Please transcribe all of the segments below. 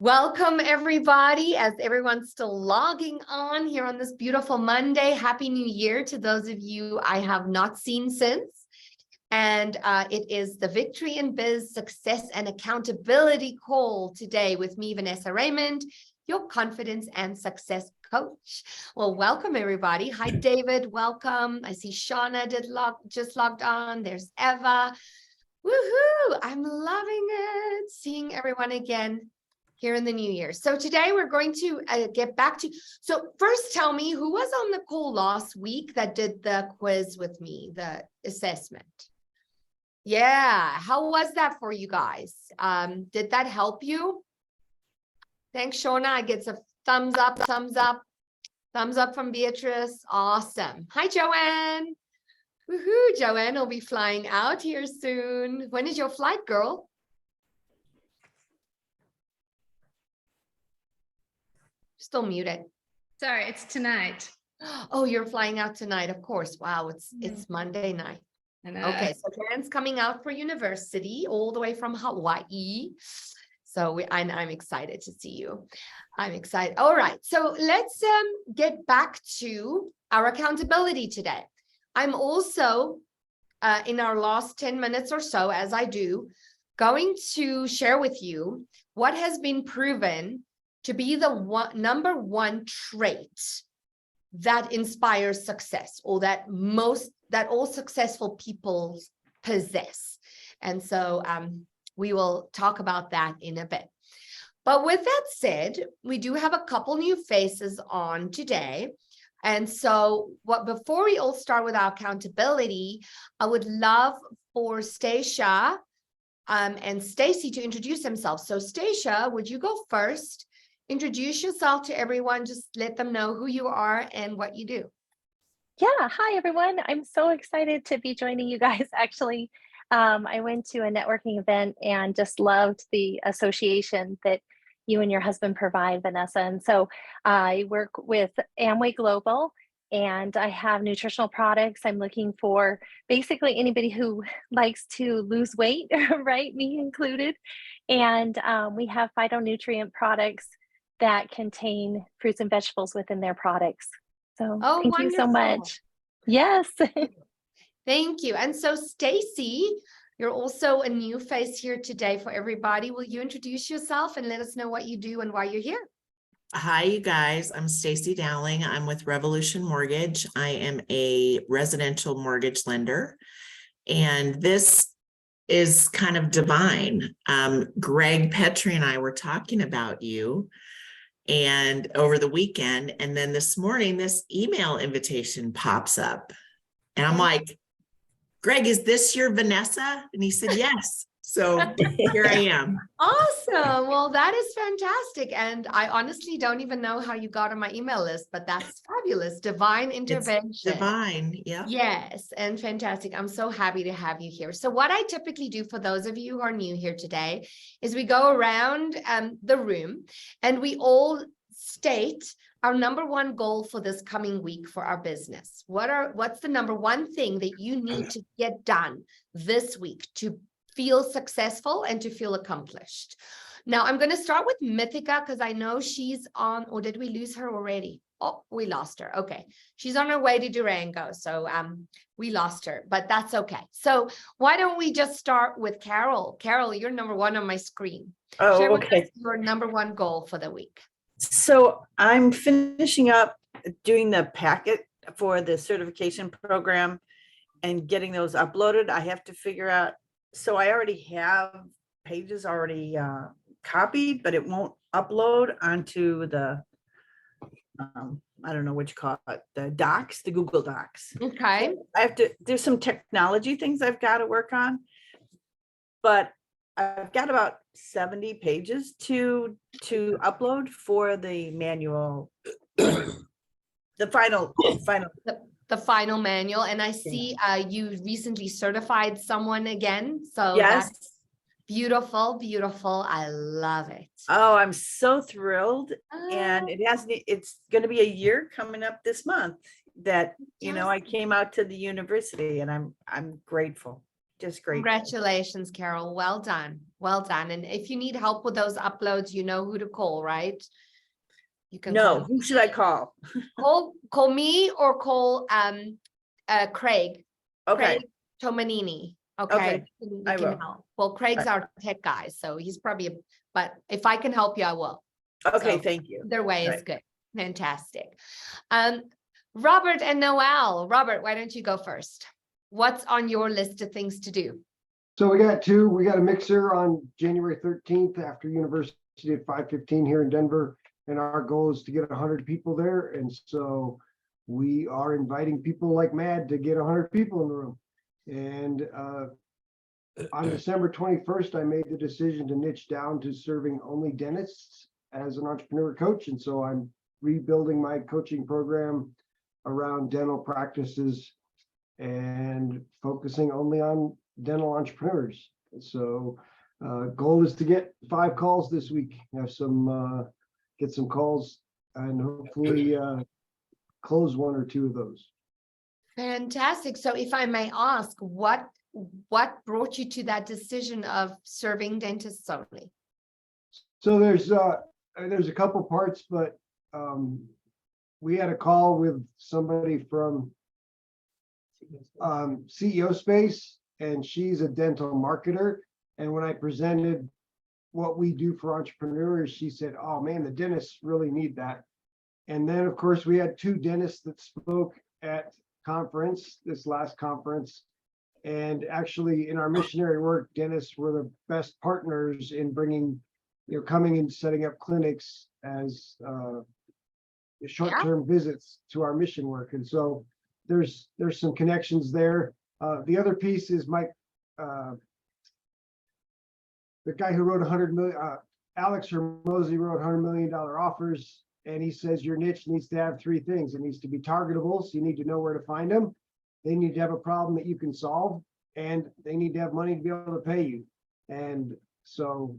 Welcome, everybody, as everyone's still logging on here on this beautiful Monday. Happy New Year to those of you I have not seen since. And it is the Victory in Biz Success and Accountability Call today with me, Vanessa Raymond, your confidence and success coach. Well, welcome, everybody. Hi, David. Welcome. I see Shauna just logged on. There's Eva. Woohoo! I'm loving it. Seeing everyone again here in the new year. So today we're going to get back to, so first tell me who was on the call last week that did the quiz with me, the assessment. Yeah, how was that for you guys? Did that help you? Thanks, Shauna. I get a thumbs up from Beatrice. Awesome. Hi, Joanne. Woohoo, Joanne will be flying out here soon. When is your flight, girl? Still muted. Sorry, it's tonight. Oh, you're flying out tonight, of course. Wow, it's Monday night. I know. Okay, so Karen's coming out for university all the way from Hawaii. So I'm excited to see you. I'm excited. All right, so let's get back to our accountability today. I'm also, in our last 10 minutes or so, as I do, going to share with you what has been proven to be the number one trait that inspires success, or that all successful people possess. And so we will talk about that in a bit. But with that said, we do have a couple new faces on today. And so before we all start with our accountability, I would love for Stacia and Stacy to introduce themselves. So Stacia, would you go first? Introduce yourself to everyone. Just let them know who you are and what you do. Yeah. Hi, everyone. I'm so excited to be joining you guys. Actually, I went to a networking event and just loved the association that you and your husband provide, Vanessa. And so I work with Amway Global, and I have nutritional products. I'm looking for basically anybody who likes to lose weight, right? Me included. And we have phytonutrient products that contain fruits and vegetables within their products. So thank you so much. Yes. Thank you. And so Stacy, you're also a new face here today for everybody. Will you introduce yourself and let us know what you do and why you're here? Hi, you guys. I'm Stacy Dowling. I'm with Revolution Mortgage. I am a residential mortgage lender, and this is kind of divine. Greg Petrie and I were talking about you and over the weekend, and then this morning this email invitation pops up and I'm like, Greg, is this your Vanessa? And he said yes. So here I am. Awesome. Well, that is fantastic. And I honestly don't even know how you got on my email list, but that's fabulous. Divine intervention. It's divine. Yeah. Yes. And fantastic. I'm so happy to have you here. So what I typically do for those of you who are new here today is we go around the room and we all state our number one goal for this coming week for our business. What's the number one thing that you need to get done this week to feel successful and to feel accomplished? Now, I'm going to start with Mythica because I know she's on, or did we lose her already? Oh, we lost her. Okay. She's on her way to Durango. So we lost her, but that's okay. So why don't we just start with Carol? Carol, you're number one on my screen. Oh, Share with okay. us your number one goal for the week. So I'm finishing up doing the packet for the certification program and getting those uploaded. I have to figure out, so I already have pages already copied, but it won't upload onto the, I don't know what you call it, the docs, the Google Docs. Okay. So I have to, there's some technology things I've got to work on, but I've got about 70 pages to upload for the manual, the final. The final manual. And I see you recently certified someone again. So Yes. that's beautiful, beautiful. I love it. Oh, I'm so thrilled. And it's going to be a year coming up this month that, you know, I came out to the university, and I'm grateful just great. Congratulations, Carol. Well done. Well done. And if you need help with those uploads, you know who to call, right? You can No, who should I call? call me or call Craig. Okay, Craig Tomanini. Okay. Okay, He I can will. help. Well, Craig's our tech guy, so he's probably, but if I can help you, I will. okay, So thank you. either way is Right. good. Fantastic. Robert and Noel. Robert, why don't you go first? What's on your list of things to do? So we got two. We got a mixer on January 13th after University at 5:15 here in Denver. And our goal is to get 100 people there. And so we are inviting people like mad to get 100 people in the room. And on December 21st, I made the decision to niche down to serving only dentists as an entrepreneur coach. And so I'm rebuilding my coaching program around dental practices and focusing only on dental entrepreneurs. So goal is to get 5 calls this week. Have some get some calls and hopefully close 1 or 2 of those. Fantastic. So if I may ask, what brought you to that decision of serving dentists only? So there's a couple parts, but we had a call with somebody from CEO Space, and she's a dental marketer. And when I presented what we do for entrepreneurs, she said, "Oh man, the dentists really need that." And then of course we had 2 dentists that spoke at this last conference. And actually in our missionary work, dentists were the best partners in bringing, coming and setting up clinics as short-term visits to our mission work. And so there's some connections there. The other piece is Mike, the guy who wrote 100 million, Alex Hermosi wrote $100 million offers. And he says your niche needs to have 3 things. It needs to be targetable. So you need to know where to find them. They need to have a problem that you can solve, and they need to have money to be able to pay you. And so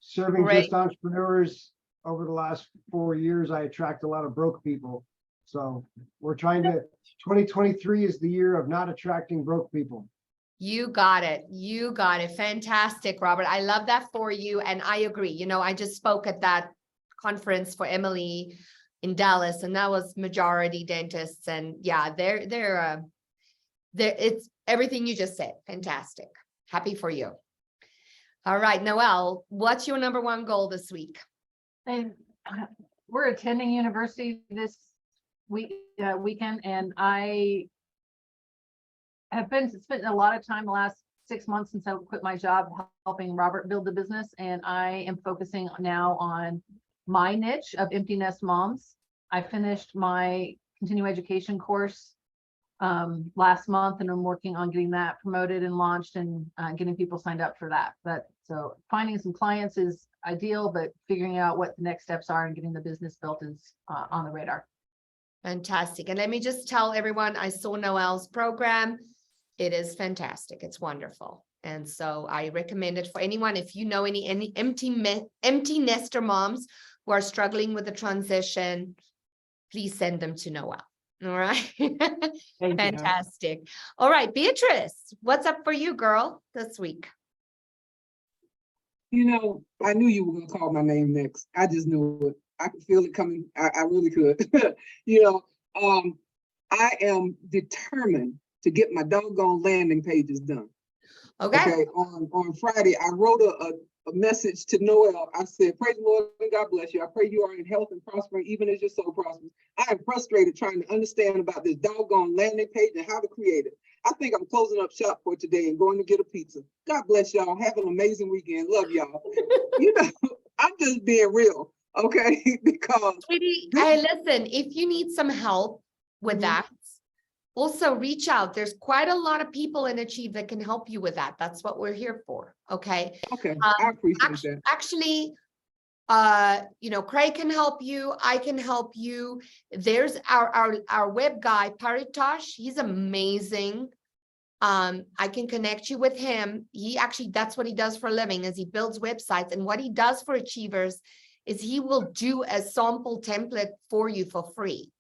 serving Great. just entrepreneurs over the last 4 years, I attract a lot of broke people. So we're trying to, 2023 is the year of not attracting broke people. You got it. You got it. Fantastic, Robert. I love that for you. And I agree. I just spoke at that conference for Emily in Dallas, and that was majority dentists. And yeah, they're it's everything you just said. Fantastic. Happy for you. All right, Noelle, what's your number 1 goal this week? And we're attending university this weekend, and I have spent a lot of time the last 6 months since I quit my job helping Robert build the business, and I am focusing now on my niche of empty nest moms. I finished my continuing education course last month, and I'm working on getting that promoted and launched and getting people signed up for that. But so finding some clients is ideal, but figuring out what the next steps are and getting the business built is on the radar. Fantastic. And let me just tell everyone, I saw Noelle's program. It is fantastic. It's wonderful. And so I recommend it for anyone. If you know any empty nester moms who are struggling with the transition, please send them to Noelle. All right. Fantastic. All right, Beatrice, what's up for you, girl, this week? I knew you were going to call my name next. I just knew it. I could feel it coming. I really could. I am determined to get my doggone landing pages done. Okay. On Friday, I wrote a message to Noel. I said, "Praise the Lord and God bless you. I pray you are in health and prospering, even as your soul prospers. I am frustrated trying to understand about this doggone landing page and how to create it. I think I'm closing up shop for today and going to get a pizza. God bless y'all. Have an amazing weekend. Love y'all." I'm just being real, okay? Because Sweetie, hey, listen, if you need some help with that, also reach out. There's quite a lot of people in Achieve that can help you with that. That's what we're here for. Okay. I appreciate that. Actually, Craig can help you. I can help you. There's our web guy, Paritosh. He's amazing. I can connect you with him. That's what he does for a living, is he builds websites. And what he does for Achievers is he will do a sample template for you for free.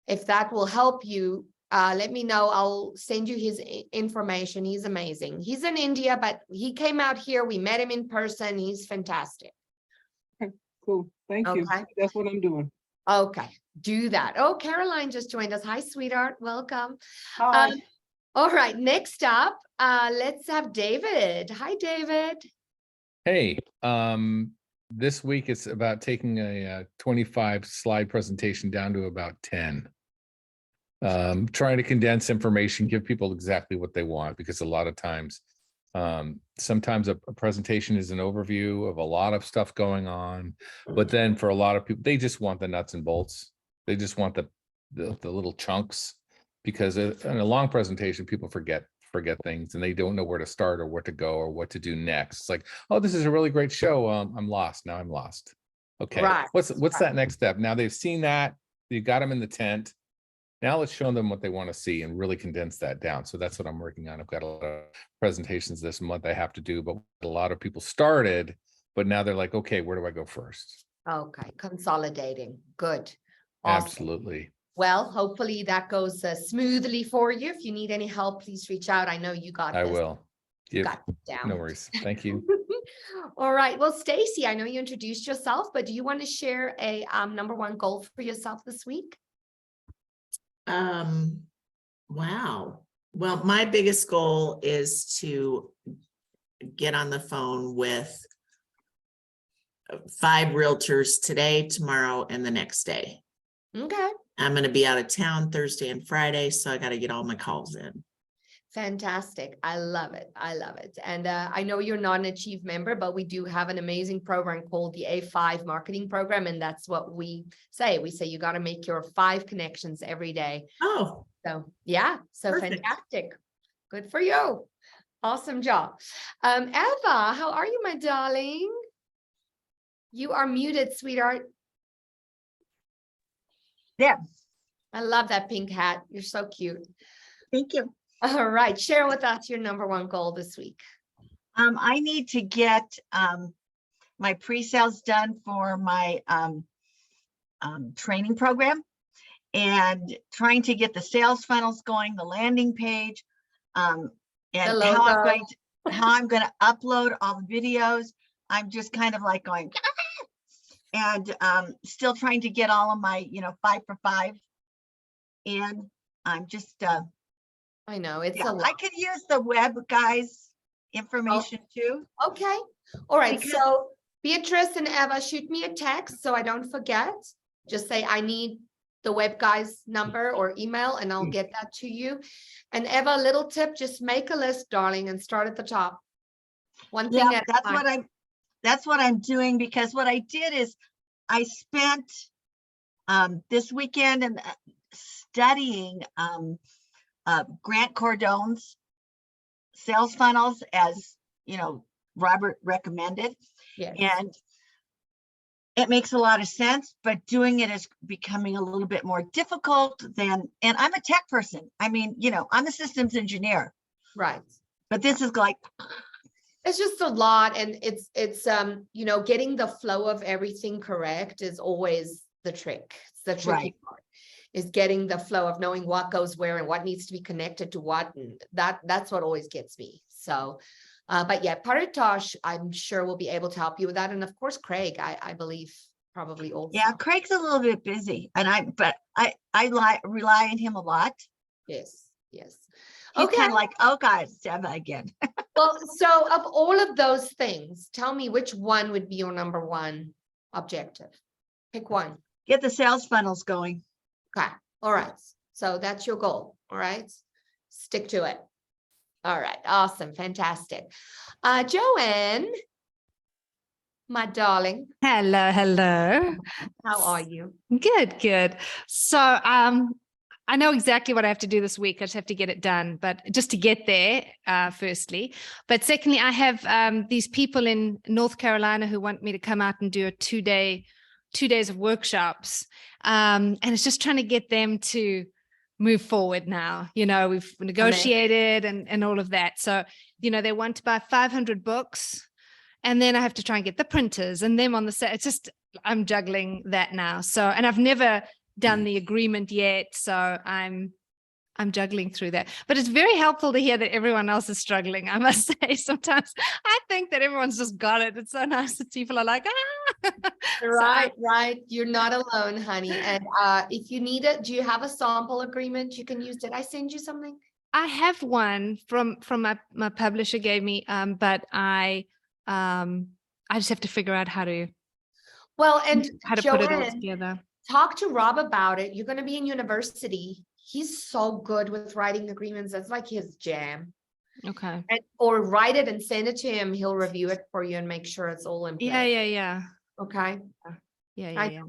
If that will help you let me know. I'll send you his information. He's amazing. He's in India, but he came out here. We met him in person. He's fantastic. Cool. Thank you. Okay. That's what I'm doing. Okay, do that. Oh, Caroline just joined us. Hi, sweetheart. Welcome. Hi. All right, next up, let's have David. Hi, David. Hey, this week it's about taking a 25 slide presentation down to about 10. Trying to condense information, give people exactly what they want, because a lot of times, sometimes a presentation is an overview of a lot of stuff going on, but then for a lot of people, they just want the nuts and bolts. They just want the little chunks, because in a long presentation, people forget things and they don't know where to start or where to go or what to do next. It's like, oh, this is a really great show. I'm lost. Now I'm lost. Okay. Right. What's that next step? Now they've seen that, you got them in the tent. Now let's show them what they want to see and really condense that down. So that's what I'm working on. I've got a lot of presentations this month I have to do, but a lot of people started, but now they're like, okay, where do I go first? Okay, consolidating. Good. Awesome. Absolutely. Well, hopefully that goes smoothly for you. If you need any help, please reach out. I know you got I this. will. Yep. Got it down. No worries. Thank you. All right. Well, Stacy, I know you introduced yourself, but do you want to share a number one goal for yourself this week? Wow. Well, my biggest goal is to get on the phone with 5 realtors today, tomorrow, and the next day. Okay. I'm going to be out of town Thursday and Friday, so I got to get all my calls in. Fantastic. I love it. I love it. And I know you're not an Achieve member, but we do have an amazing program called the A5 marketing program. And that's what we say. We say you got to make your 5 connections every day. Oh, So yeah, so perfect. fantastic. Good for you. Awesome job. Eva, how are you, my darling? You are muted, sweetheart. There. I love that pink hat. You're so cute. Thank you. All right. Share with us your number one goal this week. I need to get my pre-sales done for my training program, and trying to get the sales funnels going, the landing page, and how I'm going to upload all the videos. I'm just kind of like going, and still trying to get all of my 5 for 5 in. I'm just I know it's yeah, a lot. I could use the web guys information too. Okay. All right. Because- So Beatrice and Eva, shoot me a text so I don't forget. Just say I need the web guy's number or email and I'll get that to you. And Eva, a little tip, just make a list, darling, and start at the top. One thing Yeah, at a time. that's what I'm doing, because what I did is I spent this weekend and studying Grant Cardone's sales funnels, as Robert recommended. Yes. And it makes a lot of sense, but doing it is becoming a little bit more difficult and I'm a tech person. I mean, I'm a systems engineer, Right. but this is like, It's just a lot. And it's getting the flow of everything correct is always the trick. It's the tricky Right. part. Is getting the flow of knowing what goes where and what needs to be connected to what, and that's what always gets me. So, but yeah, Paritosh, I'm sure will be able to help you with that, and of course, Craig, I believe probably also. yeah, Craig's a little bit busy, and I rely on him a lot. Yes, yes. He's Okay. kind of like, oh God, it's Eva again. Well, so of all of those things, tell me which one would be your number one objective. Pick one. Get the sales funnels going. Okay. All right. So that's your goal. All right. Stick to it. All right. Awesome. Fantastic. Joanne, my darling, Hello, hello. how are you? Good, good. So I know exactly what I have to do this week. I just have to get it done, but just to get there, firstly. But secondly, I have these people in North Carolina who want me to come out and do a 2 days of workshops. And it's just trying to get them to move forward now. We've negotiated and all of that. So, they want to buy 500 books. And then I have to try and get the printers and them on the set. It's just, I'm juggling that now. So, and I've never done the agreement yet. So I'm I'm juggling through that. But it's very helpful to hear that everyone else is struggling. I must say, sometimes I think that everyone's just got it. It's so nice that people are like, ah. Right, right. You're not alone, honey. And if you need it, do you have a sample agreement you can use? Did I send you something? I have one from my publisher gave me, but I just have to figure out how to Well, and put it all Joanne, together. talk to Rob about it. You're going to be in university. He's so good with writing agreements. That's like his jam. Okay. Or write it and send it to him. He'll review it for you and make sure it's all in place. Yeah. Okay. Yeah.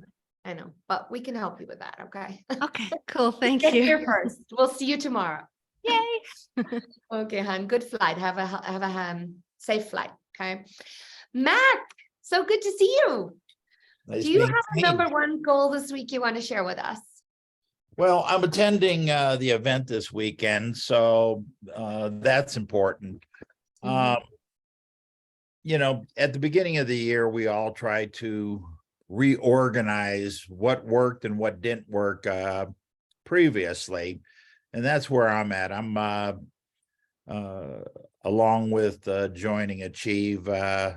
I know, but we can help you with that. Okay. Okay, cool. Thank Get you. here first. We'll see you tomorrow. Yay. Okay, hon. Good flight. Have a safe flight. Okay. Mac, so good to see you. Nice Do you being have a seen. number one goal this week you want to share with us? Well, I'm attending the event this weekend, so that's important. Mhm. At the beginning of the year, we all try to reorganize what worked and what didn't work previously. And that's where I'm at. I'm along with joining Achieve. I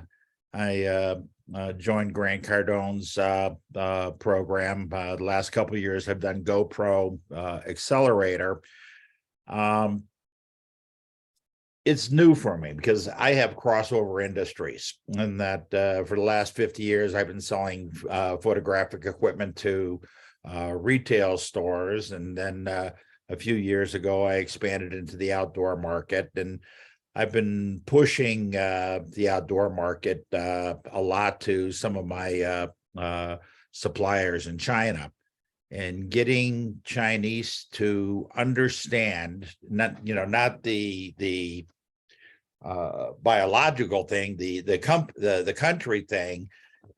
joined Grant Cardone's program. The last couple of years, I've done GoPro Accelerator. It's new for me because I have crossover industries, and that for the last 50 years, I've been selling photographic equipment to retail stores. And then a few years ago, I expanded into the outdoor market, and I've been pushing the outdoor market a lot to some of my suppliers in China, and getting Chinese to understand not the biological thing, the country thing,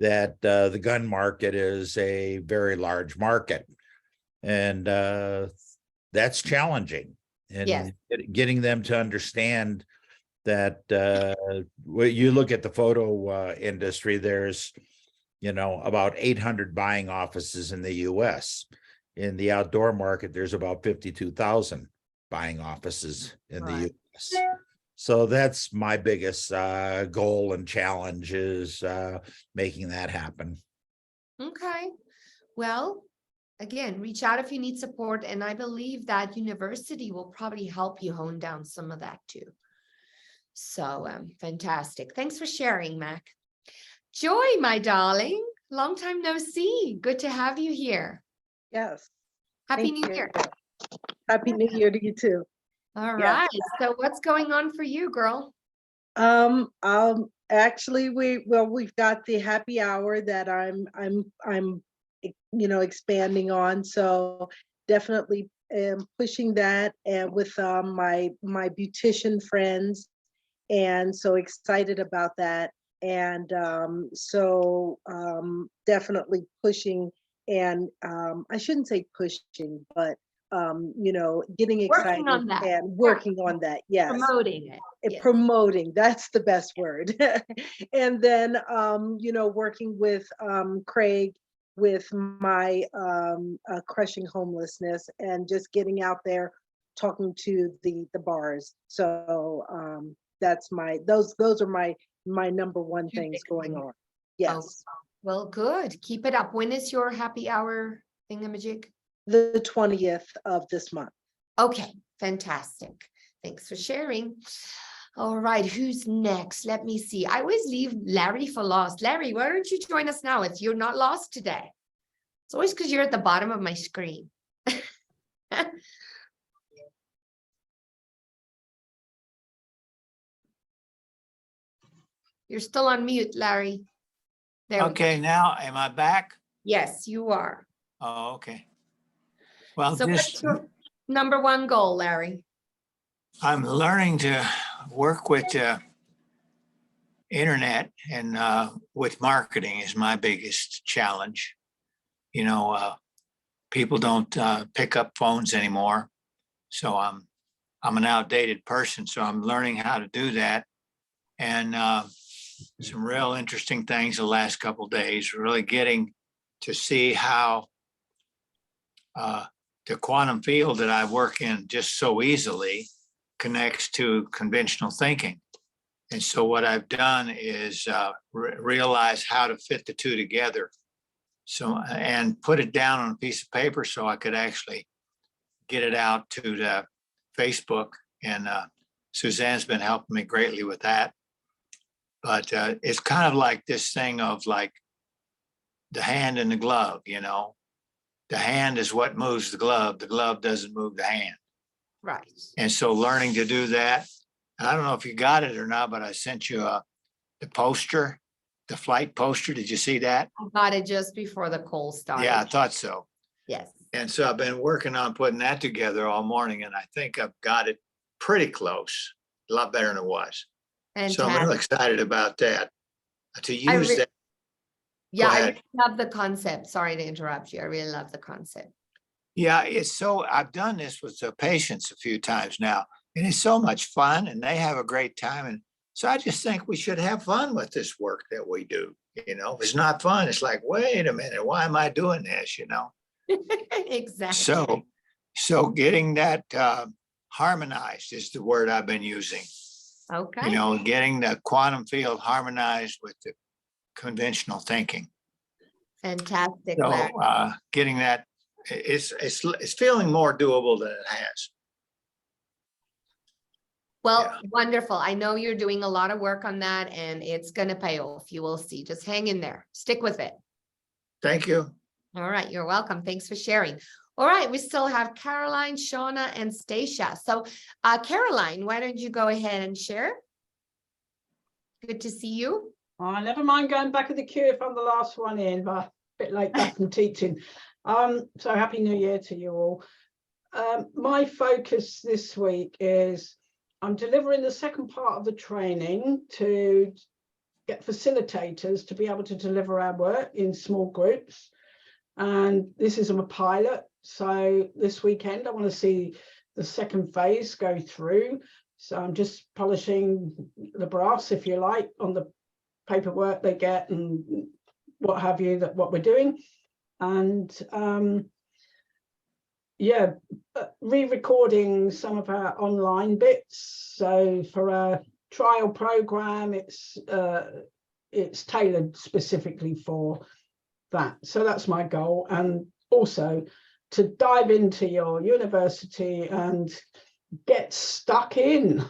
that the gun market is a very large market, and that's challenging. And Yes. getting them to understand that when you look at the photo industry, there's about 800 buying offices in the US. In the outdoor market, there's about 52,000 buying offices in the US. So that's my biggest goal and challenge, is making that happen. Okay. Well, again, reach out if you need support. And I believe that university will probably help you hone down some of that too. So fantastic. Thanks for sharing, Mac. Joy, my darling, long time no see. Good to have you here. Yes. Happy Thank New you. Year. Happy New Year to you too. All Yes. right. So what's going on for you, girl? Actually, we've got the happy hour that I'm expanding on. So definitely pushing that, and with my beautician friends, and so excited about that. And definitely pushing, and I shouldn't say pushing, but getting excited on that. and working on that. Yes. Promoting it. Yes. Promoting, that's the best word. And then working with Craig with my crushing homelessness, and just getting out there talking to the bars. So that's those are my number one Two things big going things. on. Yes. Oh, well, good. Keep it up. When is your happy hour thingamajig? The 20th of this month. Okay, fantastic. Thanks for sharing. All right, who's next? Let me see. I always leave Larry for last. Larry, why don't you join us now? You're not lost today. It's always because you're at the bottom of my screen. You're still on mute, Larry. There we go. Okay, now am I back? Yes, you are. Oh, okay. Well, So what's your number one goal, Larry? I'm learning to work with internet, and with marketing is my biggest challenge. People don't pick up phones anymore. So I'm an outdated person, so I'm learning how to do that. And some real interesting things the last couple of days, really getting to see how the quantum field that I work in just so easily connects to conventional thinking. And so what I've done is realize how to fit the two together. So, and put it down on a piece of paper so I could actually get it out to the Facebook. And Suzanne's been helping me greatly with that. But it's kind of like this thing of like the hand and the glove, you know. The hand is what moves the glove doesn't move the hand. Right. And so learning to do that, and I don't know if you got it or not, but I sent you the poster, the flight poster. Did you see that? I got it just before the call started. Yeah, I thought so. Yes. And so I've been working on putting that together all morning, and I think I've got it pretty close, a lot better than it was. So I'm really excited about that, to use that. Yeah, I ahead. really love the concept. Sorry to interrupt you. I really love the concept. Yeah, it's so, I've done this with the patients a few times now, and it's so much fun, and they have a great time. And so I just think we should have fun with this work that we do. You know, if it's not fun, it's like, wait a minute, why am I doing this? You know? Exactly. So getting that harmonized is the word I've been using. Okay. You know, getting the quantum field harmonized with the conventional thinking. Fantastic. So Larry. getting that, it's feeling more doable than it has. Well, wonderful. I know you're doing a lot of work on that, and it's going to pay off. You will see. Just hang in there. Stick with it. Thank you. All right. You're welcome. Thanks for sharing. All right. We still have Caroline, Shauna, and Stacia. So Caroline, why don't you go ahead and share? Good to see you. I never mind going back in the queue if I'm the last one in, but a bit late back from teaching. So happy New Year to you all. My focus this week is I'm delivering the second part of the training to get facilitators to be able to deliver our work in small groups. And this is a pilot. So this weekend, I want to see the second phase go through. So I'm just polishing the brass, if you like, on the paperwork they get and what have you, that what we're doing. And yeah, re-recording some of our online bits. So for our trial program, it's tailored specifically for that. So that's my goal. And also to dive into your university and get stuck in.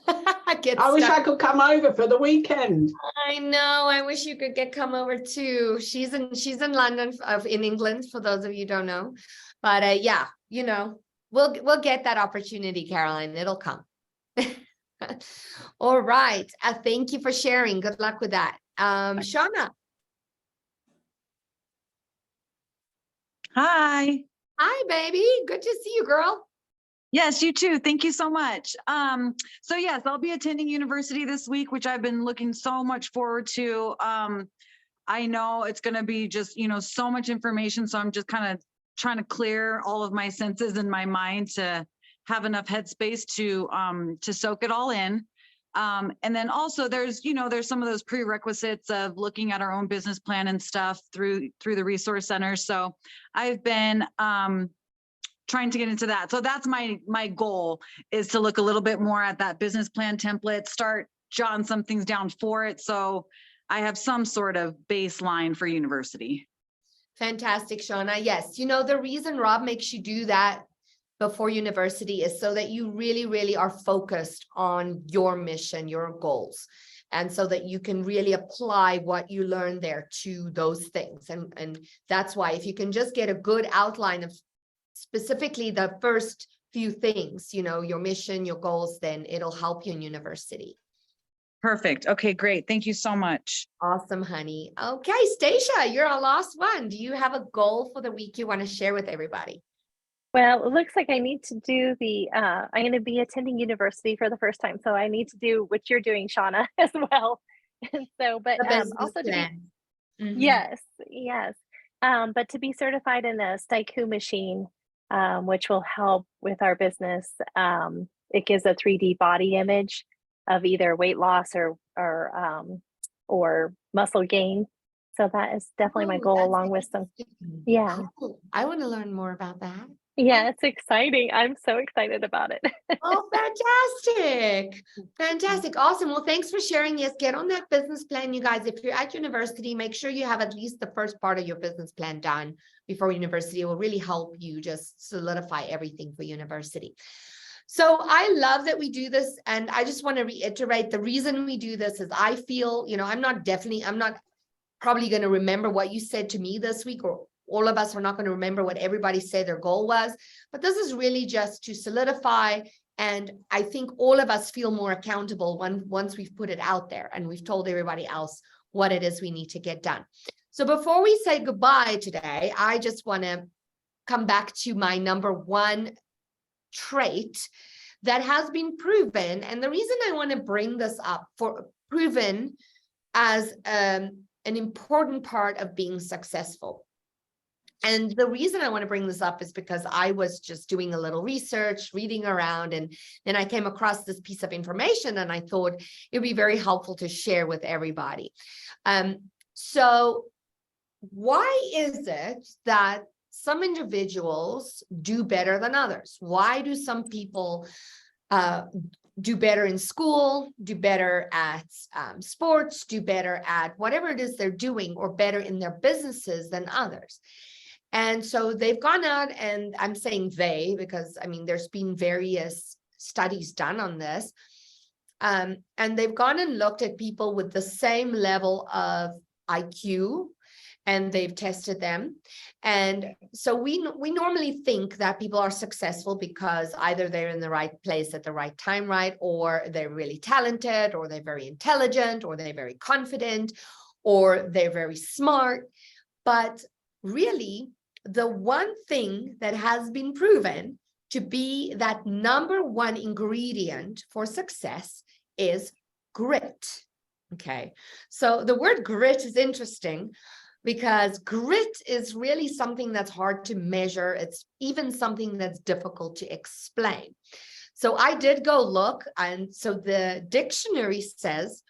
I wish I could come over for the weekend. I know. I wish you could come over too. She's in London, in England, for those of you who don't know. But yeah, you know, we'll get that opportunity, Caroline. It'll come. All right. Thank you for sharing. Good luck with that. Shauna. Hi. Hi, baby. Good to see you, girl. Yes, you too. Thank you so much. So yes, I'll be attending university this week, which I've been looking so much forward to. I know it's going to be just, you know, so much information. So I'm just kind of trying to clear all of my senses in my mind to have enough headspace to soak it all in. And then also there's, you know, there's some of those prerequisites of looking at our own business plan and stuff through the resource center. So I've been trying to get into that. So that's my goal, is to look a little bit more at that business plan template, start jotting some things down for it. So I have some sort of baseline for university. Fantastic, Shauna. Yes. You know, the reason Rob makes you do that before university is so that you really, really are focused on your mission, your goals. And so that you can really apply what you learn there to those things. And that's why if you can just get a good outline of specifically the first few things, you know, your mission, your goals, then it'll help you in university. Perfect. Okay, great. Thank you so much. Awesome, honey. Okay, Stacia, you're our last one. Do you have a goal for the week you want to share with everybody? Well, it looks like I need to do I'm going to be attending university for the first time. So I need to do what you're doing, Shauna, as well. And so, but also to be, yes. But to be certified in a STIKU machine, which will help with our business. It gives a 3D body image of either weight loss or muscle gain. So that is definitely my goal, along with some, yeah. Cool. I want to learn more about that. Yeah, it's exciting. I'm so excited about it. Oh, fantastic. Fantastic. Awesome. Well, thanks for sharing. Yes, get on that business plan, you guys. If you're at university, make sure you have at least the first part of your business plan done before university. It will really help you just solidify everything for university. So I love that we do this. And I just want to reiterate the reason we do this is I feel, I'm not probably going to remember what you said to me this week, or all of us are not going to remember what everybody said their goal was, but this is really just to solidify. And I think all of us feel more accountable once we've put it out there and we've told everybody else what it is we need to get done. So before we say goodbye today, I just want to come back to my number one trait that has been proven. And the reason I want to bring this up for proven as an important part of being successful. And the reason I want to bring this up is because I was just doing a little research, reading around, and then I came across this piece of information and I thought it would be very helpful to share with everybody. So why is it that some individuals do better than others? Why do some people do better in school, do better at sports, do better at whatever it is they're doing, or better in their businesses than others? And so they've gone out, and I'm saying they, because I mean, there's been various studies done on this. And they've gone and looked at people with the same level of IQ, and they've tested them. And so we normally think that people are successful because either they're in the right place at the right time, right? Or they're really talented, or they're very intelligent, or they're very confident, or they're very smart. But really, the one thing that has been proven to be that number one ingredient for success is grit. Okay, so the word grit is interesting because grit is really something that's hard to measure. It's even something that's difficult to explain. So I did go look, and so the dictionary says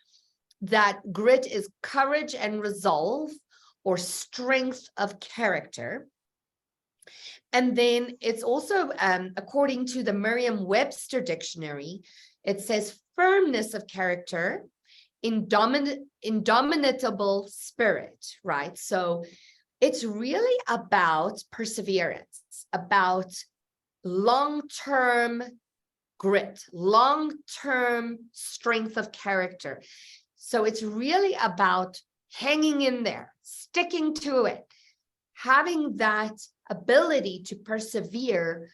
that grit is courage and resolve, or strength of character. And then it's also, according to the Merriam-Webster dictionary, it says firmness of character, indomitable spirit, right? So it's really about perseverance, about long-term grit, long-term strength of character. So it's really about hanging in there, sticking to it, having that ability to persevere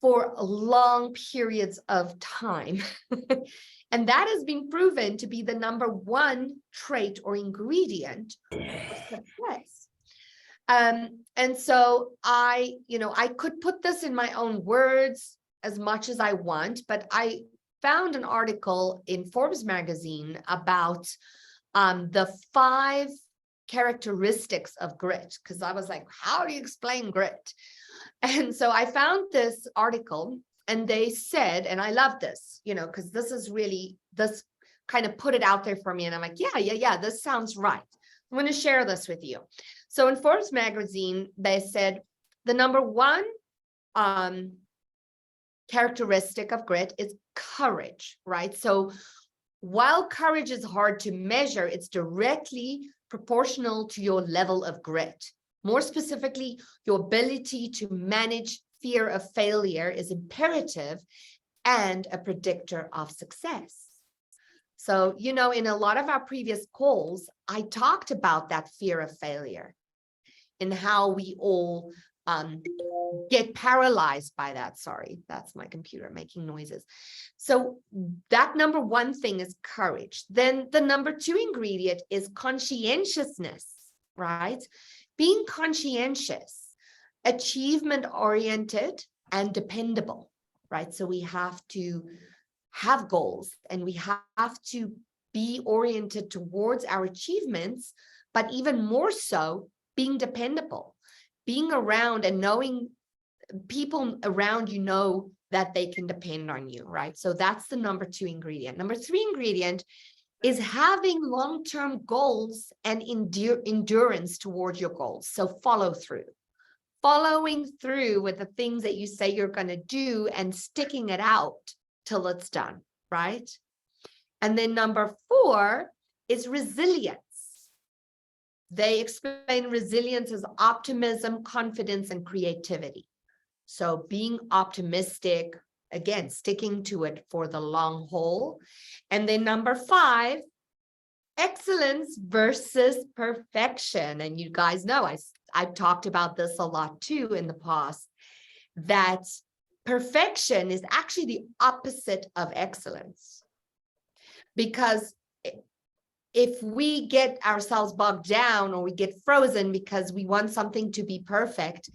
for long periods of time. And that has been proven to be the number one trait or ingredient of success. And so I could put this in my own words as much as I want, but I found an article in Forbes magazine about the 5 characteristics of grit, because I was like, how do you explain grit? And so I found this article, and they said, and I love this, because this is really, this kind of put it out there for me. And I'm like, yeah, this sounds right. I'm going to share this with you. So in Forbes magazine, they said the number one characteristic of grit is courage, right? So while courage is hard to measure, it's directly proportional to your level of grit. More specifically, your ability to manage fear of failure is imperative and a predictor of success. So, in a lot of our previous calls, I talked about that fear of failure and how we all get paralyzed by that. Sorry, that's my computer making noises. So that number one thing is courage. Then the number 2 ingredient is conscientiousness, right? Being conscientious, achievement-oriented, and dependable, right? So we have to have goals, and we have to be oriented towards our achievements, but even more so, being dependable, being around and knowing people around you know that they can depend on you, right? So that's the number 2 ingredient. Number 3 ingredient is having long-term goals and endurance towards your goals. So follow through. following through with the things that you say you're going to do and sticking it out till it's done, right? And then number 4 is resilience. They explain resilience as optimism, confidence, and creativity. So being optimistic, again, sticking to it for the long haul. And then number 5, excellence versus perfection. And you guys know, I've talked about this a lot too in the past, that perfection is actually the opposite of excellence. Because if we get ourselves bogged down or we get frozen because we want something to be perfect,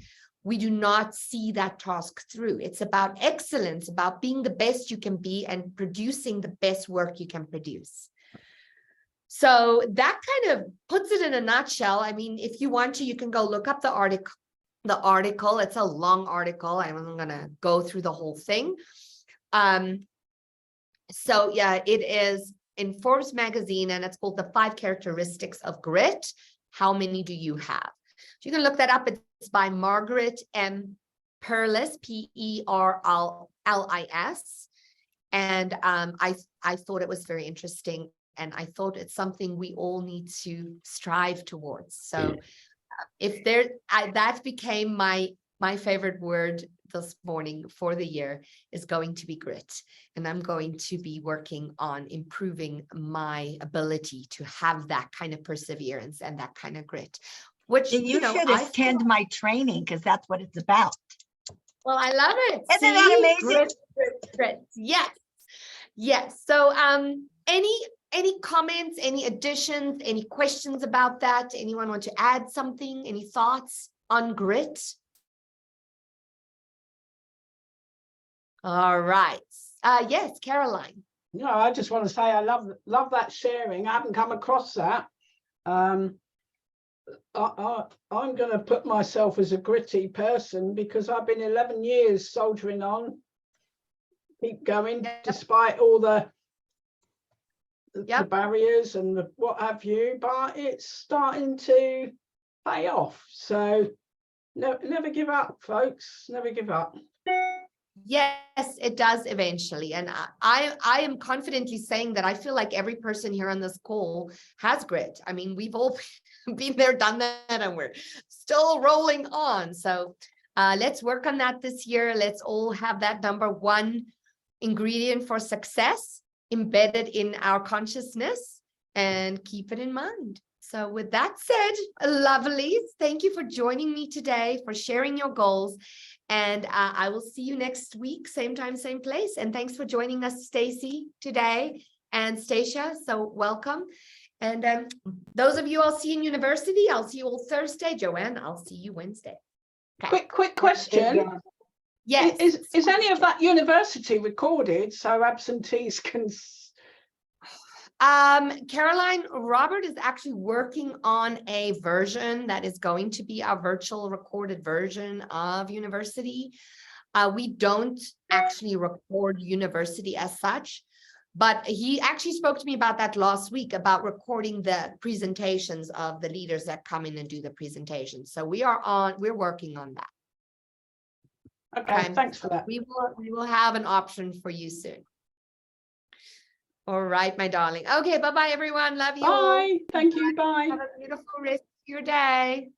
we do not see that task through. It's about excellence, about being the best you can be and producing the best work you can produce. So that kind of puts it in a nutshell. I mean, if you want to, you can go look up the article. It's a long article. I'm going to go through the whole thing. So yeah, it is in Forbes magazine, and it's called The 5 Characteristics of Grit. How many do you have? So you can look that up. It's by Margaret M. Perlis, Perlis. And I thought it was very interesting. And I thought it's something we all need to strive towards. So if there, that became my favorite word this morning for the year is going to be grit. And I'm going to be working on improving my ability to have that kind of perseverance and that kind of grit, which, You should attend my training because that's what it's about. Well, I love it. Isn't that amazing? Grit, grit, grit. Yes. Yes. So any comments, any additions, any questions about that? Anyone want to add something? Any thoughts on grit? All right. Yes, Caroline. No, I just want to say I love that sharing. I haven't come across that. I'm going to put myself as a gritty person because I've been 11 years soldiering on, keep going despite all the barriers and the what have you, but it's starting to pay off. So never give up, folks. Never give up. Yes, it does eventually. And I am confidently saying that I feel like every person here on this call has grit. I mean, we've all been there, done that, and we're still rolling on. So let's work on that this year. Let's all have that number 1 ingredient for success embedded in our consciousness and keep it in mind. So with that said, lovelies, thank you for joining me today, for sharing your goals. And I will see you next week, same time, same place. And thanks for joining us, Stacy, today, and Stacia. So welcome. And those of you I'll see in university, I'll see you all Thursday. Joanne, I'll see you Wednesday. Okay. Quick question. Yes. Is any of that university recorded so absentees can? Caroline, Robert is actually working on a version that is going to be our virtual recorded version of university. We don't actually record university as such, but he actually spoke to me about that last week, about recording the presentations of the leaders that come in and do the presentations. So we're working on that. Okay, thanks for that. We will have an option for you soon. All right, my darling. Okay, bye-bye, everyone. Love you. Bye. Thank you. Bye. Have a beautiful rest of your day.